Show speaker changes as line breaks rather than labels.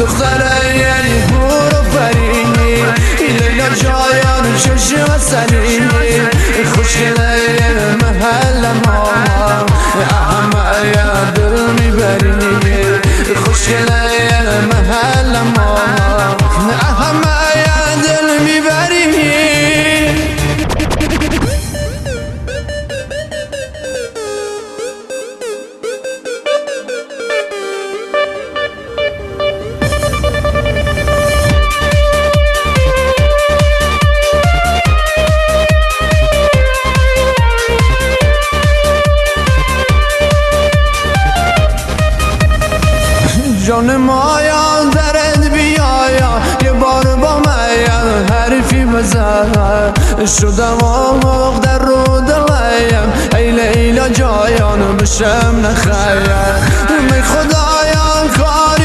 دختره یعنی برو فرینی لیلا جایان چشم سرینی خوشگله محل ما همه یا دل میبرینی خوشگله محل ما همه یا دل میبرینی جان مایا درد بیایا یه بار با مایا حرفی بزن شدم آق در رو دلیم ای لیلا جایان بشم نخیر می خدا